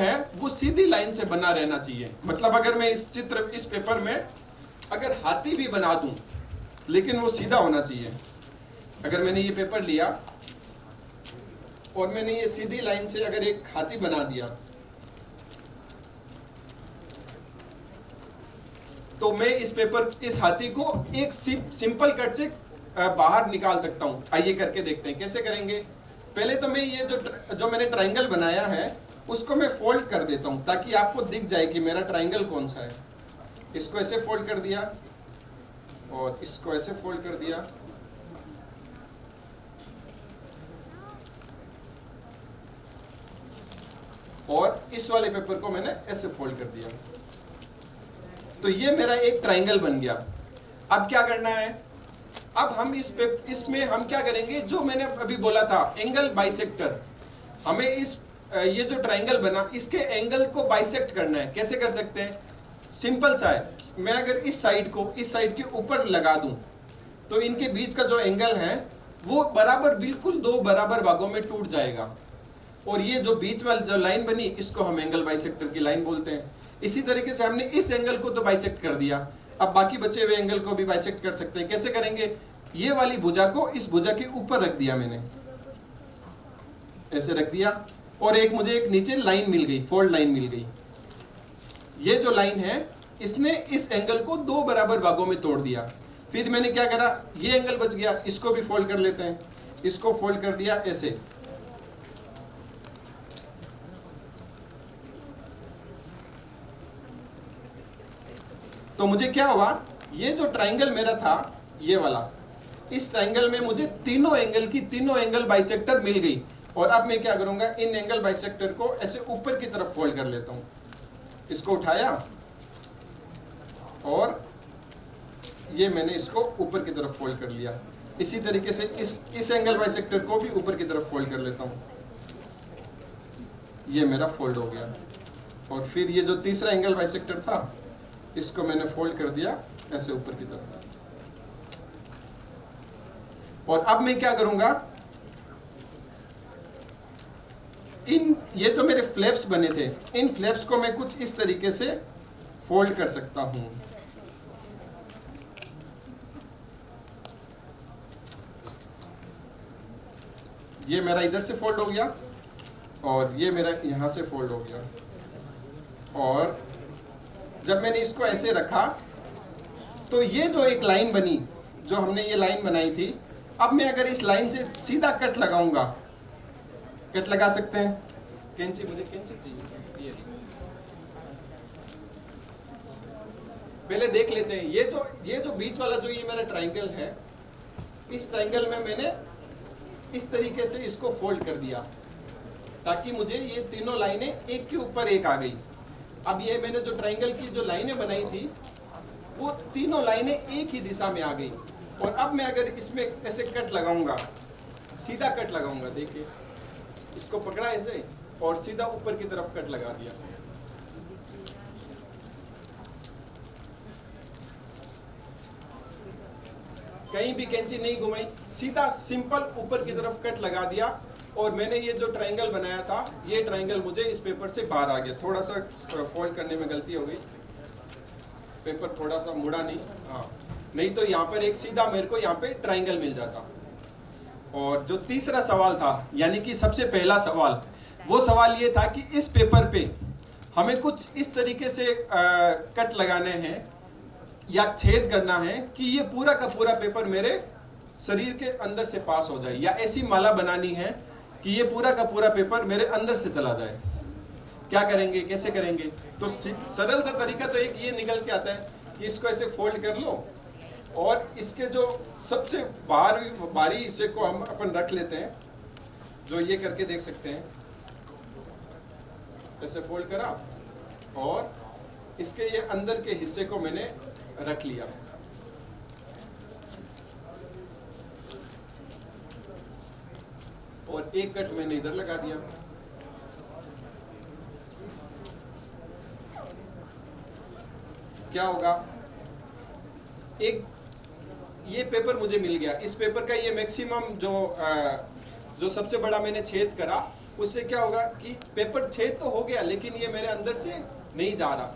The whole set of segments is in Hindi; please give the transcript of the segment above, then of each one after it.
है वो सीधी लाइन से बना रहना चाहिए। मतलब अगर मैं इस पेपर में अगर हाथी भी बना दूं लेकिन वो सीधा होना चाहिए। अगर मैंने ये पेपर लिया और मैंने ये सीधी लाइन से अगर एक हाथी बना दिया तो मैं इस हाथी को एक सिंपल कट से बाहर निकाल सकता हूं। आइए करके देखते हैं कैसे करेंगे। पहले तो मैं ये जो मैंने ट्रायंगल बनाया है उसको मैं फोल्ड कर देता हूं ताकि आपको दिख जाए कि मेरा ट्रायंगल कौन सा है। इसको ऐसे फोल्ड कर दिया और इसको ऐसे फोल्ड कर दिया। और इस वाले पेपर को मैंने ऐसे फोल्ड कर दिया। तो ये मेरा एक ट्रायंगल बन गया। अब क्या करना है, अब हम इसमें हम क्या करेंगे, जो मैंने अभी बोला था एंगल बाइसेक्टर। हमें ये जो ट्रायंगल बना इसके एंगल को बाइसेक्ट करना है। कैसे कर सकते हैं, सिंपल सा है। मैं अगर इस साइड को इस साइड के ऊपर लगा दूं तो इनके बीच का जो एंगल है वो बराबर बिल्कुल दो बराबर भागों में टूट जाएगा। और ये जो बीच में जो लाइन बनी इसको हम एंगल बाइसेक्टर की लाइन बोलते हैं। इसी तरीके से हमने इस एंगल को तो बाइसेक्ट कर दिया, अब बाकी बचे हुए एंगल को भी बाइसेक्ट कर सकते हैं। कैसे करेंगे, ये वाली भुजा को इस भुजा के ऊपर रख दिया मैंने, ऐसे रख दिया और मुझे एक नीचे लाइन मिल गई, फोल्ड लाइन मिल गई। ये जो लाइन है इसने इस एंगल को दो बराबर भागों में तोड़ दिया। फिर मैंने क्या करा, ये एंगल बच गया, इसको भी फोल्ड कर लेते हैं। इसको फोल्ड कर दिया ऐसे। तो मुझे क्या हुआ, ये जो ट्रायंगल मेरा था ये वाला, इस ट्रायंगल में मुझे तीनों एंगल बाइसेक्टर मिल गई। और अब मैं क्या करूंगा, इन एंगल बाइसेक्टर को ऐसे ऊपर की तरफ फोल्ड कर लेता हूं। इसको उठाया और ये मैंने इसको ऊपर की तरफ फोल्ड कर लिया। इसी तरीके से इस एंगल बाइसेक्टर को भी ऊपर की तरफ फोल्ड कर लेता हूं। ये मेरा फोल्ड हो गया। और फिर ये जो तीसरा एंगल बाइसेक्टर था इसको मैंने फोल्ड कर दिया ऐसे ऊपर की तरफ। और अब मैं क्या करूंगा, ये जो मेरे फ्लैप्स बने थे इन फ्लैप्स को मैं कुछ इस तरीके से फोल्ड कर सकता हूं। ये मेरा इधर से फोल्ड हो गया और ये मेरा यहां से फोल्ड हो गया। और जब मैंने इसको ऐसे रखा तो ये जो एक लाइन बनी, जो हमने ये लाइन बनाई थी, अब मैं अगर इस लाइन से सीधा कट लगाऊंगा, कट लगा सकते हैं। कैंची, मुझे कैंची चाहिए। पहले देख लेते हैं ये जो बीच वाला जो ये मेरा ट्रायंगल है, इस ट्रायंगल में मैंने इस तरीके से इसको फोल्ड कर दिया ताकि मुझे ये तीनों लाइनें एक के ऊपर एक आ गई। अब ये मैंने जो ट्रायंगल की जो लाइनें बनाई थी वो तीनों लाइनें एक ही दिशा में आ गई। और अब मैं अगर इसमें ऐसे कट लगाऊंगा, सीधा कट लगाऊंगा, देखिए इसको पकड़ा ऐसे और सीधा ऊपर की तरफ कट लगा दिया। कहीं भी कैंची नहीं घुमाई, सीधा सिंपल ऊपर की तरफ कट लगा दिया। और मैंने ये जो ट्रायंगल बनाया था ये ट्रायंगल मुझे इस पेपर से बाहर आ गया। थोड़ा सा फोल्ड करने में गलती हो गई, पेपर थोड़ा सा मुड़ा नहीं, हाँ, नहीं तो यहाँ पर एक सीधा मेरे को यहाँ पे ट्रायंगल मिल जाता। और जो तीसरा सवाल था, यानी कि सबसे पहला सवाल, वो सवाल ये था कि इस पेपर पे हमें कुछ इस तरीके से कट लगाने हैं या छेद करना है कि ये पूरा का पूरा पेपर मेरे शरीर के अंदर से पास हो जाए, या ऐसी माला बनानी है कि ये पूरा का पूरा पेपर मेरे अंदर से चला जाए। क्या करेंगे, कैसे करेंगे? तो सरल सा तरीका तो एक ये निकल के आता है कि इसको ऐसे फोल्ड कर लो और इसके जो सबसे बाहरी हिस्से को हम अपन रख लेते हैं, जो ये करके देख सकते हैं। ऐसे फोल्ड करा और इसके ये अंदर के हिस्से को मैंने रख लिया। और एक कट मैंने इधर लगा दिया। क्या होगा, एक ये पेपर मुझे मिल गया। इस पेपर का ये मैक्सिमम जो सबसे बड़ा मैंने छेद करा उससे क्या होगा कि पेपर छेद तो हो गया लेकिन ये मेरे अंदर से नहीं जा रहा।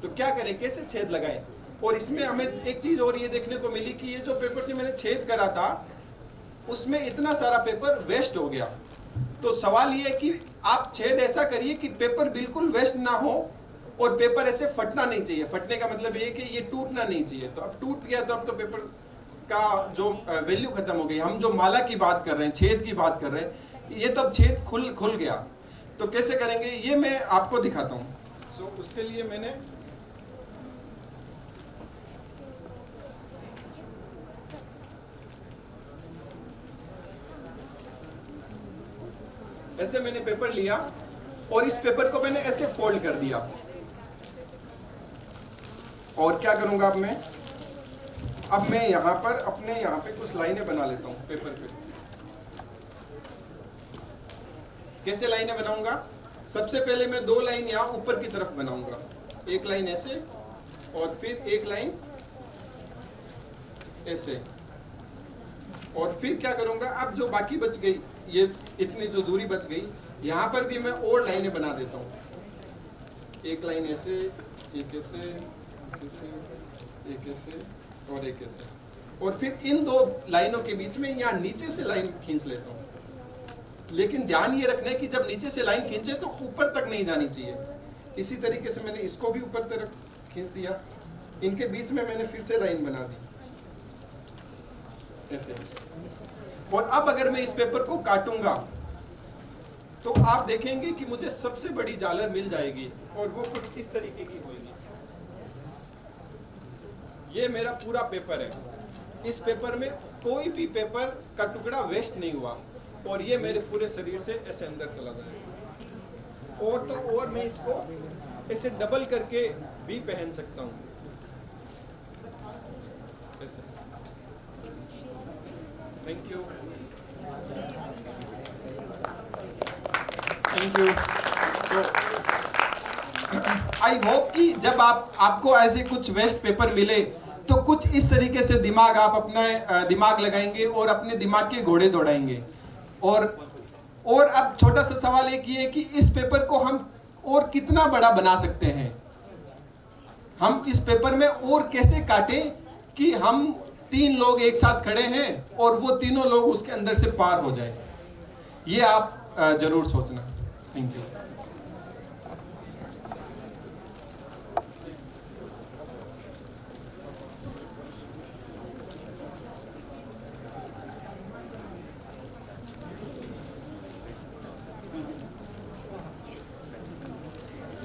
तो क्या करें, कैसे छेद लगाएं? और इसमें हमें एक चीज और ये देखने को मिली कि ये जो पेपर से मैंने छेद करा था उसमें इतना सारा पेपर वेस्ट हो गया। तो सवाल ये है कि आप छेद ऐसा करिए कि पेपर बिल्कुल वेस्ट ना हो और पेपर ऐसे फटना नहीं चाहिए। फटने का मतलब ये कि ये टूटना नहीं चाहिए। तो अब टूट गया तो अब तो पेपर का जो वैल्यू खत्म हो गई। हम जो माला की बात कर रहे हैं, छेद की बात कर रहे हैं, ये तो अब छेद खुल गया। तो कैसे करेंगे ये मैं आपको दिखाता हूँ। सो उसके लिए मैंने ऐसे मैंने पेपर लिया और इस पेपर को मैंने ऐसे फोल्ड कर दिया। और क्या करूंगा अब मैं यहाँ पर अपने यहाँ पे कुछ लाइनें बना लेता हूँ पेपर पे। कैसे लाइनें बनाऊंगा? सबसे पहले मैं 2 लाइन यहाँ ऊपर की तरफ बनाऊंगा, एक लाइन ऐसे और फिर एक लाइन ऐसे। और फिर क्या करूंगा, अब जो बाकी बच गई, ये इतनी जो दूरी बच गई, यहाँ पर भी मैं और लाइनें बना देता हूँ। एक लाइन ऐसे, एक ऐसे, एक ऐसे और एक ऐसे। और फिर इन 2 लाइनों के बीच में यहाँ नीचे से लाइन खींच लेता हूँ। लेकिन ध्यान ये रखना है कि जब नीचे से लाइन खींचे तो ऊपर तक नहीं जानी चाहिए। इसी तरीके से मैंने इसको भी ऊपर तरफ खींच दिया। इनके बीच में मैंने फिर से लाइन बना दी ऐसे। और अब अगर मैं इस पेपर को काटूंगा तो आप देखेंगे कि मुझे सबसे बड़ी झालर मिल जाएगी और वो कुछ इस तरीके की होगी। ये मेरा पूरा पेपर है। इस पेपर में कोई भी पेपर का टुकड़ा वेस्ट नहीं हुआ और ये मेरे पूरे शरीर से ऐसे अंदर चला जाएगा। और तो और मैं इसको ऐसे डबल करके भी पहन सकता हूँ ऐसे। Thank you, thank you. So I hope कि जब आपको ऐसे कुछ वेस्ट पेपर मिले तो कुछ इस तरीके से दिमाग आप अपना दिमाग लगाएंगे और अपने दिमाग के घोड़े दौड़ाएंगे। और अब छोटा सा सवाल एक ये है कि इस पेपर को हम और कितना बड़ा बना सकते हैं। हम इस पेपर में और कैसे काटें कि हम 3 लोग एक साथ खड़े हैं और वो तीनों लोग उसके अंदर से पार हो जाए। ये आप जरूर सोचना। Thank you.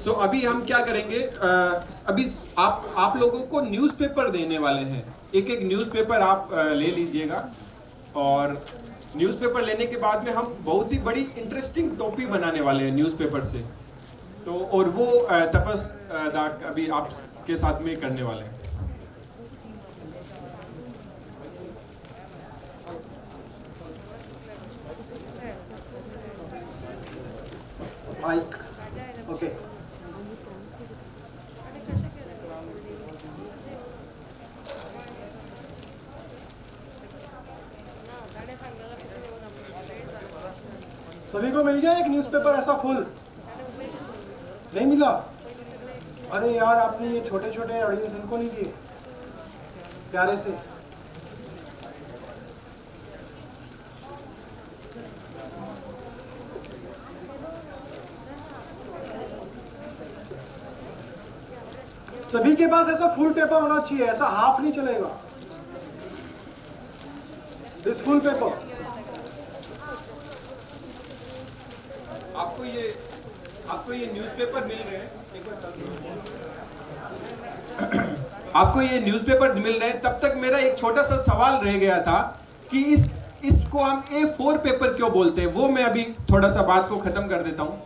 सो अभी हम क्या करेंगे, अभी आप लोगों को न्यूज़पेपर देने वाले हैं। एक न्यूज़पेपर आप ले लीजिएगा और न्यूज़पेपर लेने के बाद में हम बहुत ही बड़ी इंटरेस्टिंग टोपी बनाने वाले हैं न्यूज़पेपर से। तो और वो तपस दा अभी आपके साथ में करने वाले हैं। Mic okay. सभी को मिल गया एक न्यूज़पेपर ऐसा फुल? नहीं मिला? अरे यार, आपने ये छोटे छोटे ऑडियंस इनको नहीं दिए प्यारे से? सभी के पास ऐसा फुल पेपर होना चाहिए, ऐसा हाफ नहीं चलेगा। This full paper. आपको ये न्यूज़पेपर मिल रहे हैं। आपको ये न्यूज़पेपर मिल रहे हैं। तब तक मेरा एक छोटा सा सवाल रह गया था कि इसको हम A4 पेपर क्यों बोलते हैं। वो मैं अभी थोड़ा सा बात को खत्म कर देता हूँ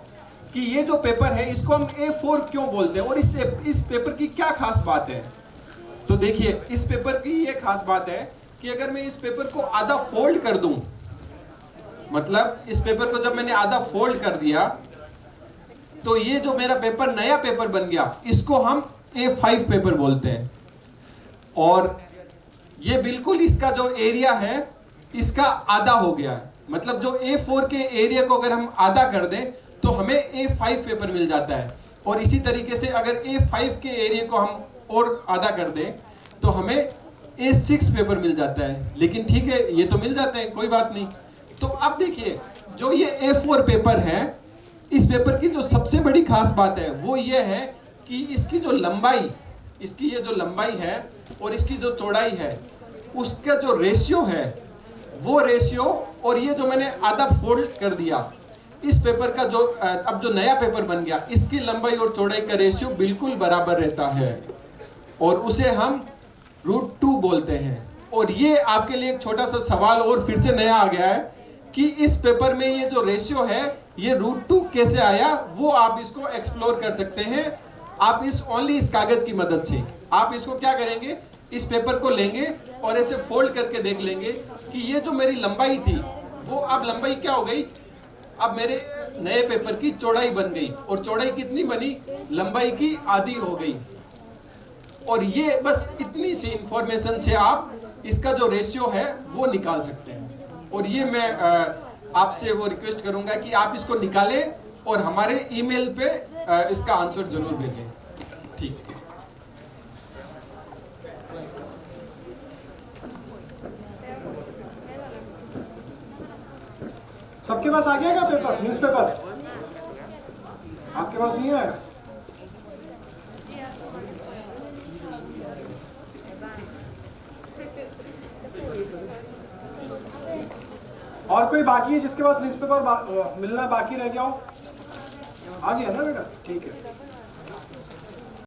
कि ये जो पेपर है इसको हम A4 क्यों बोलते हैं और इस पेपर की क्या खास बात है। तो देखिए, इस पेपर की ये खास बात है कि अगर मैं इस पेपर को आधा फोल्ड कर दूं, मतलब इस पेपर को जब मैंने आधा फोल्ड कर दिया तो ये जो मेरा पेपर नया पेपर बन गया, इसको हम A5 पेपर बोलते हैं। और ये बिल्कुल इसका जो एरिया है इसका आधा हो गया है। मतलब जो A4 के एरिया को अगर हम आधा कर दें तो हमें A5 पेपर मिल जाता है, और इसी तरीके से अगर A5 के एरिया को हम और आधा कर दें तो हमें A6 पेपर मिल जाता है। लेकिन ठीक है, ये तो मिल जाते हैं, कोई बात नहीं। तो अब देखिए, जो ये A4 पेपर है, इस पेपर की जो सबसे बड़ी खास बात है वो ये है कि इसकी जो लंबाई, इसकी ये जो लंबाई है और इसकी जो चौड़ाई है, उसका जो रेशियो है, वो रेशियो और ये जो मैंने आधा फोल्ड कर दिया इस पेपर का, जो अब जो नया पेपर बन गया, इसकी लंबाई और चौड़ाई का रेशियो बिल्कुल बराबर रहता है, और उसे हम √2 बोलते हैं। और ये आपके लिए एक छोटा सा सवाल और फिर से नया आ गया है कि इस पेपर में ये जो रेशियो है, ये √2 कैसे आया, वो आप इसको एक्सप्लोर कर सकते हैं। आप इस कागज की मदद से आप इसको क्या करेंगे, इस पेपर को लेंगे और ऐसे फोल्ड करके देख लेंगे कि ये जो मेरी लंबाई थी वो अब लंबाई क्या हो गई, अब मेरे नए पेपर की चौड़ाई बन गई, और चौड़ाई कितनी बनी, लंबाई की आधी हो गई। और ये बस इतनी सी इंफॉर्मेशन से आप इसका जो रेशियो है वो निकाल सकते हैं। और ये मैं आपसे वो रिक्वेस्ट करूंगा कि आप इसको निकालें और हमारे ईमेल पे इसका आंसर जरूर भेजें। ठीक है। सबके पास आ गया क्या पेपर, न्यूज़पेपर? आपके पास नहीं आया? और कोई बाकी है जिसके पास न्यूज़पेपर मिलना बाकी रह गया हो? आ गया ना बेटा? ठीक है।